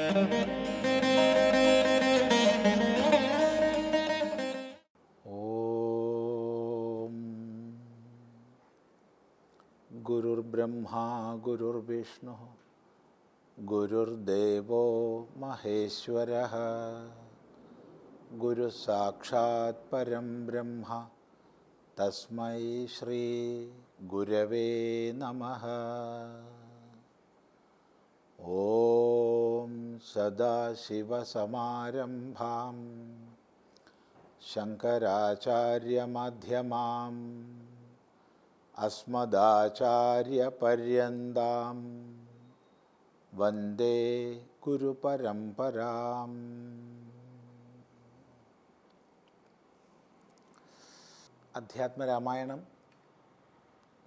ഓം ഗുരുർബ്രഹ്മാ ഗുരുർവിഷ്ണു ഗുരുർദേവോ മഹേശ്വരഃ ഗുരു സാക്ഷാത് പരം ബ്രഹ്മ തസ്മൈ ശ്രീ ഗുരവേ നമഃ. ഓം സദാശിവസമാരംഭാം ശങ്കരാചാര്യമധ്യമാം അസ്മദാചാര്യപര്യന്താം വന്ദേ ഗുരുപരമ്പരാം. അധ്യാത്മരാമായണം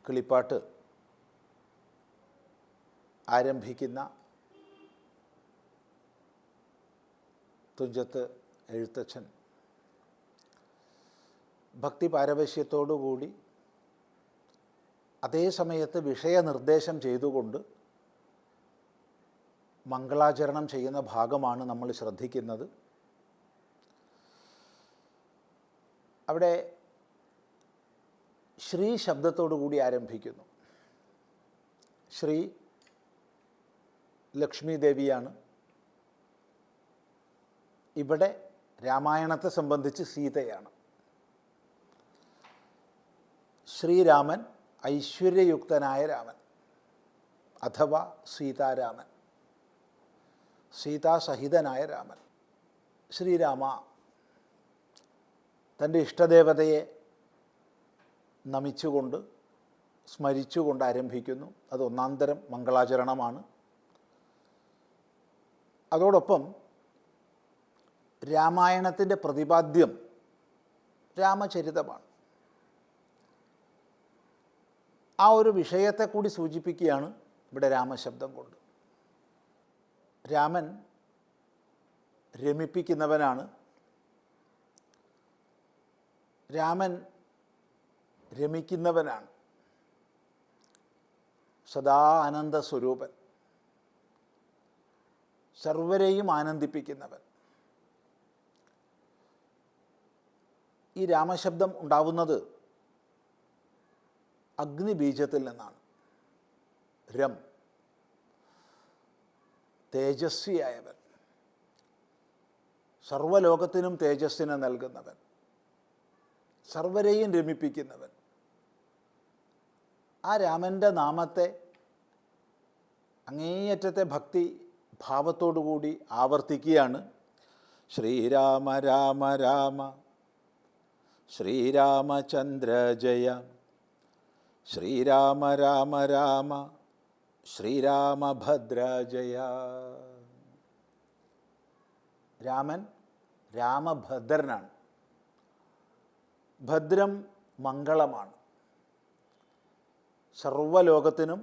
കിളിപ്പാട്ട് ആരംഭിക്കുന്ന തുഞ്ചത്ത് എഴുത്തച്ഛൻ ഭക്തി പാരവശ്യത്തോടുകൂടി അതേ സമയത്ത് വിഷയനിർദ്ദേശം ചെയ്തുകൊണ്ട് മംഗളാചരണം ചെയ്യുന്ന ഭാഗമാണ് നമ്മൾ ശ്രദ്ധിക്കുന്നത്. അവിടെ ശ്രീ ശബ്ദത്തോടുകൂടി ആരംഭിക്കുന്നു. ശ്രീ ലക്ഷ്മി ദേവിയാണ്. ഇവിടെ രാമായണത്തെ സംബന്ധിച്ച് സീതയാണ്. ശ്രീരാമൻ ഐശ്വര്യയുക്തനായ രാമൻ അഥവാ സീതാരാമൻ, സീതാസഹിതനായ രാമൻ. ശ്രീരാമ തൻ്റെ ഇഷ്ടദേവതയെ നമിച്ചുകൊണ്ട് സ്മരിച്ചുകൊണ്ട് ആരംഭിക്കുന്നു. അത് ഒന്നാന്തരം മംഗളാചരണമാണ്. അതോടൊപ്പം രാമായണത്തിൻ്റെ പ്രതിപാദ്യം രാമചരിതമാണ്. ആ ഒരു വിഷയത്തെ കൂടി സൂചിപ്പിക്കുകയാണ് ഇവിടെ രാമശബ്ദം കൊണ്ട്. രാമൻ രമിപ്പിക്കുന്നവനാണ്. രാമൻ രമിക്കുന്നവനാണ്. സദാ ആനന്ദ സ്വരൂപൻ, സർവരെയും ആനന്ദിപ്പിക്കുന്നവൻ. ഈ രാമശബ്ദം ഉണ്ടാവുന്നത് അഗ്നിബീജത്തിൽ നിന്നാണ്. രം, തേജസ്വിയായവൻ, സർവലോകത്തിനും തേജസ്സിനെ നൽകുന്നവൻ, സർവരെയും രമിപ്പിക്കുന്നവൻ. ആ രാമൻ്റെ നാമത്തെ അങ്ങേയറ്റത്തെ ഭക്തി ഭാവത്തോടുകൂടി ആവർത്തിക്കുകയാണ്. ശ്രീരാമ രാമ രാമ ശ്രീരാമചന്ദ്ര ജയ, ശ്രീരാമ രാമ രാമ ശ്രീരാമഭദ്ര ജയ. രാമൻ രാമഭദ്രനാണ്. ഭദ്രം മംഗളമാണ്. സർവലോകത്തിനും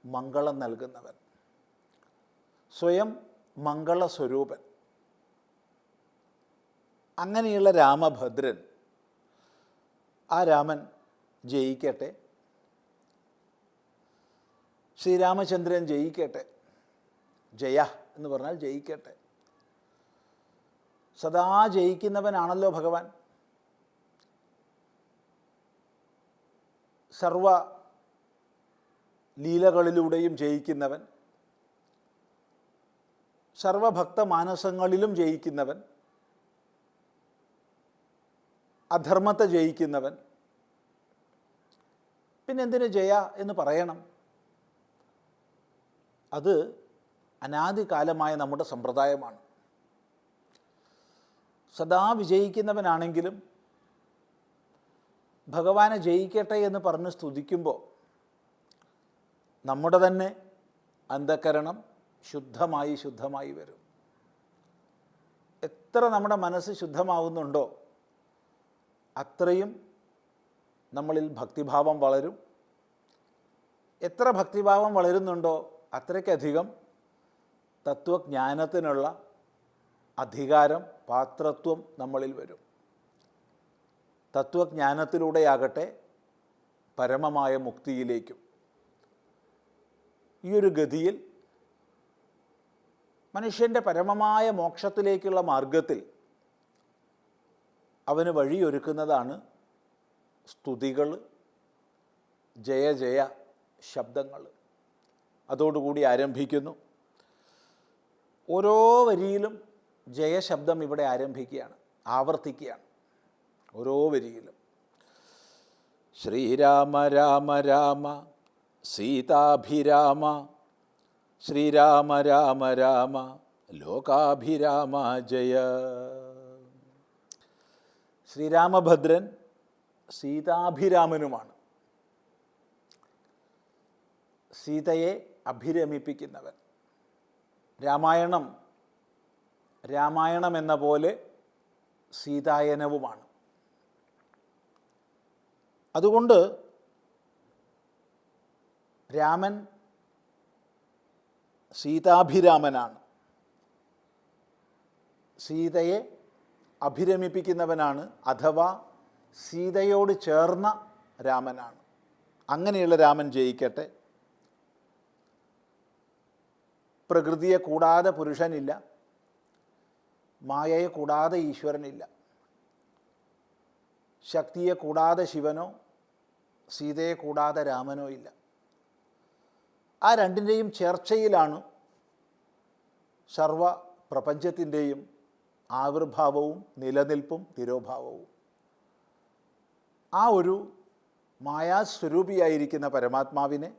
മംഗളം നൽകുന്നവൻ, സ്വയം മംഗളസ്വരൂപൻ. അങ്ങനെയുള്ള രാമഭദ്രൻ, ആ രാമൻ ജയിക്കട്ടെ, ശ്രീരാമചന്ദ്രൻ ജയിക്കട്ടെ. ജയ എന്ന് പറഞ്ഞാൽ ജയിക്കട്ടെ. സദാ ജയിക്കുന്നവനാണല്ലോ ഭഗവാൻ. സർവ ലീലകളിലൂടെയും ജയിക്കുന്നവൻ, സർവഭക്തമാനസങ്ങളിലും ജയിക്കുന്നവൻ, അധർമ്മത്തെ ജയിക്കുന്നവൻ. പിന്നെന്തിന് ജയ എന്ന് പറയണം? അത് അനാദികാലമായ നമ്മുടെ സമ്പ്രദായമാണ്. സദാ വിജയിക്കുന്നവനാണെങ്കിലും ഭഗവാനെ ജയിക്കട്ടെ എന്ന് പറഞ്ഞ് സ്തുതിക്കുമ്പോൾ നമ്മുടെ തന്നെ അന്ധകരണം ശുദ്ധമായി വരും. എത്ര നമ്മുടെ മനസ്സ് ശുദ്ധമാവുന്നുണ്ടോ അത്രയും നമ്മളിൽ ഭക്തിഭാവം വളരും. എത്ര ഭക്തിഭാവം വളരുന്നുണ്ടോ അത്രയ്ക്കധികം തത്വജ്ഞാനത്തിനുള്ള അധികാരം, പാത്രത്വം നമ്മളിൽ വരും. തത്വജ്ഞാനത്തിലൂടെയാകട്ടെ പരമമായ മുക്തിയിലേക്കും. ഈ ഒരു ഗതിയിൽ മനുഷ്യൻ്റെ പരമമായ മോക്ഷത്തിലേക്കുള്ള മാർഗത്തിൽ അവന് വഴിയൊരുക്കുന്നതാണ് സ്തുതികൾ, ജയ ജയ ശബ്ദങ്ങൾ. അതോടുകൂടി ആരംഭിക്കുന്നു. ഓരോ വരിയിലും ജയശബ്ദം ഇവിടെ ആരംഭിക്കുകയാണ്, ആവർത്തിക്കുകയാണ് ഓരോ വരിയിലും. ശ്രീരാമ രാമ രാമ സീതാഭിരാമ, ശ്രീരാമ രാമ രാമ ലോകാഭിരാമ ജയ. ശ്രീരാമഭദ്രൻ സീതാഭിരാമനുമാണ്. സീതയെ അഭിരമിപ്പിക്കുന്നവൻ. രാമായണം എന്ന പോലെ സീതായനവുമാണ്. അതുകൊണ്ട് രാമൻ സീതാഭിരാമനാണ്, സീതയെ അഭിരമിപ്പിക്കുന്നവനാണ്, അഥവാ സീതയോട് ചേർന്ന രാമനാണ്. അങ്ങനെയുള്ള രാമൻ ജയിക്കട്ടെ. പ്രകൃതിയെ കൂടാതെ പുരുഷനില്ല, മായയെ കൂടാതെ ഈശ്വരനില്ല, ശക്തിയെ കൂടാതെ ശിവനോ സീതയെ കൂടാതെ രാമനോ ഇല്ല. ആ രണ്ടിൻ്റെയും ചേർച്ചയിലാണ് സർവ പ്രപഞ്ചത്തിൻ്റെയും ആവിർഭാവവും നിലനിൽപ്പും തിരോഭാവവും. ആ ഒരു മായാസ്വരൂപിയായിരിക്കുന്ന പരമാത്മാവിനെ,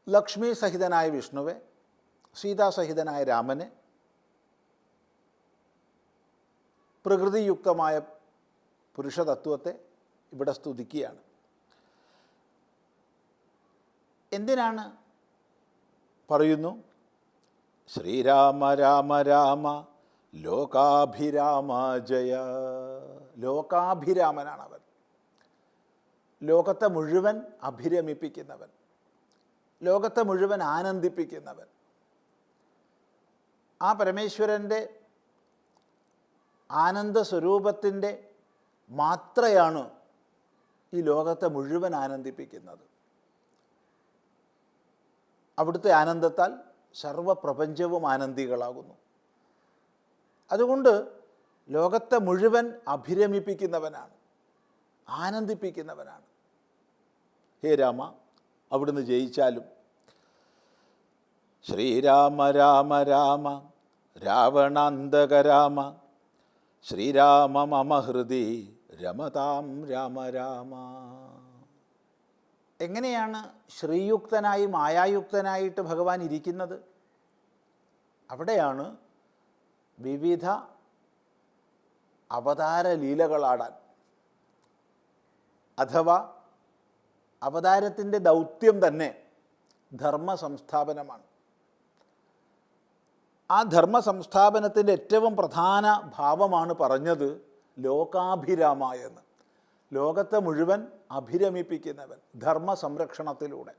ലക്ഷ്മി സഹിതനായ വിഷ്ണുവെ, സീതാസഹിതനായ രാമനെ, പ്രകൃതിയുക്തമായ പുരുഷതത്വത്തെ ഇവിടെ സ്തുതിക്കുകയാണ്. എന്തിനാണ് പറയുന്നു? ശ്രീരാമ രാമ രാമ ലോകാഭിരാമ ജയ. ലോകാഭിരാമനാണ് അവൻ, ലോകത്തെ മുഴുവൻ അഭിരമിപ്പിക്കുന്നവൻ, ലോകത്തെ മുഴുവൻ ആനന്ദിപ്പിക്കുന്നവൻ. ആ പരമേശ്വരൻ്റെ ആനന്ദ സ്വരൂപത്തിൻ്റെ മാത്രയാണ് ഈ ലോകത്തെ മുഴുവൻ ആനന്ദിപ്പിക്കുന്നത്. അവിടുത്തെ ആനന്ദത്താൽ സർവപ്രപഞ്ചവും ആനന്ദികളാകുന്നു. അതുകൊണ്ട് ലോകത്തെ മുഴുവൻ അഭിരമിപ്പിക്കുന്നവനാണ്, ആനന്ദിപ്പിക്കുന്നവനാണ്. ഹേ രാമ, അവിടുന്ന് ജയിച്ചാലും. ശ്രീരാമ രാമ രാമ രാവണാന്തക രാമ, ശ്രീരാമ മമ ഹൃദി രമതാം രാമ രാമ. എങ്ങനെയാണ് ശ്രീയുക്തനായി മായായുക്തനായിട്ട് ഭഗവാൻ ഇരിക്കുന്നത്? അവിടെയാണ് വിവിധ അവതാര ലീലകളാടാൻ, അഥവാ അവതാരത്തിൻ്റെ ദൗത്യം തന്നെ ധർമ്മ സംസ്ഥാപനമാണ്. ആ ധർമ്മ സംസ്ഥാപനത്തിൻ്റെ ഏറ്റവും പ്രധാന ഭാവമാണ് പറഞ്ഞത് ലോകാഭിരാമ എന്ന്. ലോകത്തെ മുഴുവൻ അഭിരമിപ്പിക്കുന്നവൻ, ധർമ്മ സംരക്ഷണത്തിലൂടെ.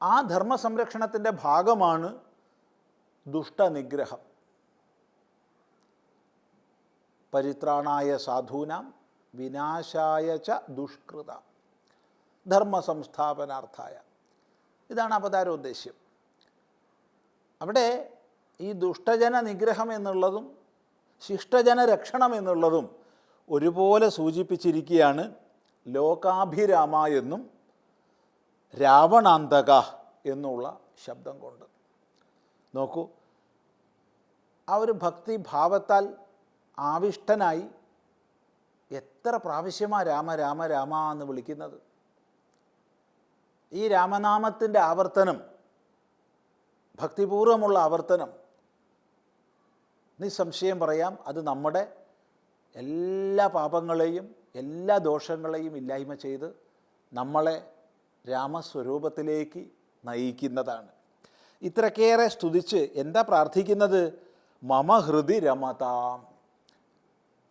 ആ ധർമ്മ സംരക്ഷണത്തിൻ്റെ ഭാഗമാണ് ദുഷ്ടനിഗ്രഹം. പരിത്രാണായ സാധൂനാം വിനാശായ ച ദുഷ്കൃത ധർമ്മ സംസ്ഥാപനാർത്ഥായ. ഇതാണ് അവതാരോദ്ദേശ്യം. അവിടെ ഈ ദുഷ്ടജന നിഗ്രഹം എന്നുള്ളതും ശിഷ്ടജന രക്ഷണം എന്നുള്ളതും ഒരുപോലെ സൂചിപ്പിച്ചിരിക്കുകയാണ് ലോകാഭിരാമ എന്നും രാവണാന്തക എന്നുള്ള ശബ്ദം കൊണ്ട്. നോക്കൂ, ആ ഒരു ഭക്തിഭാവത്താൽ ആവിഷ്ടനായി എത്ര പ്രാവശ്യമാണ് രാമ രാമ രാമ എന്ന് വിളിക്കുന്നത്. ഈ രാമനാമത്തിൻ്റെ ആവർത്തനം, ഭക്തിപൂർവമുള്ള ആവർത്തനം, നിസ്സംശയം പറയാം, അത് നമ്മുടെ എല്ലാ പാപങ്ങളെയും എല്ലാ ദോഷങ്ങളെയും ഇല്ലായ്മ ചെയ്ത് നമ്മളെ രാമസ്വരൂപത്തിലേക്ക് നയിക്കുന്നതാണ്. ഇത്രക്കേറെ സ്തുതിച്ച് എന്താ പ്രാർത്ഥിക്കുന്നത്? മമ ഹൃദി രമതാം,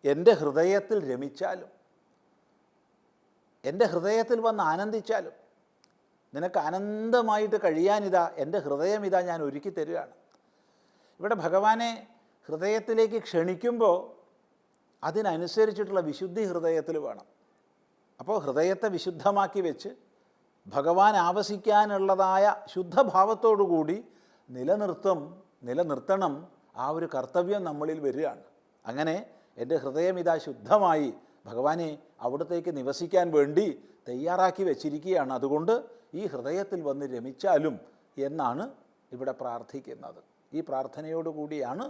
എൻ്റെ ഹൃദയത്തിൽ രമിച്ചാലും, എൻ്റെ ഹൃദയത്തിൽ വന്ന് ആനന്ദിച്ചാലും. നിനക്ക് ആനന്ദമായിട്ട് കഴിയാനിതാ എൻ്റെ ഹൃദയം ഇതാ ഞാൻ ഒരുക്കി തരികയാണ്. ഇവിടെ ഭഗവാനെ ഹൃദയത്തിലേക്ക് ക്ഷണിക്കുമ്പോൾ അതിനനുസരിച്ചിട്ടുള്ള വിശുദ്ധി ഹൃദയത്തിൽ വേണം. അപ്പോൾ ഹൃദയത്തെ വിശുദ്ധമാക്കി വെച്ച് ഭഗവാൻ ആവസിക്കാനുള്ളതായ ശുദ്ധഭാവത്തോടുകൂടി നിലനിർത്തണം ആ ഒരു കർത്തവ്യം നമ്മളിൽ വരികയാണ്. അങ്ങനെ എൻ്റെ ഹൃദയം ഇതാ ശുദ്ധമായി ഭഗവാനെ അവിടത്തേക്ക് നിവസിക്കാൻ വേണ്ടി തയ്യാറാക്കി വച്ചിരിക്കുകയാണ്. അതുകൊണ്ട് ഈ ഹൃദയത്തിൽ വന്ന് രമിച്ചാലും എന്നാണ് ഇവിടെ പ്രാർത്ഥിക്കുന്നത്. ഈ പ്രാർത്ഥനയോടുകൂടിയാണ്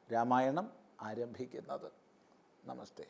രാമായണം ആരംഭിക്കുന്നത്. നമസ്തേ.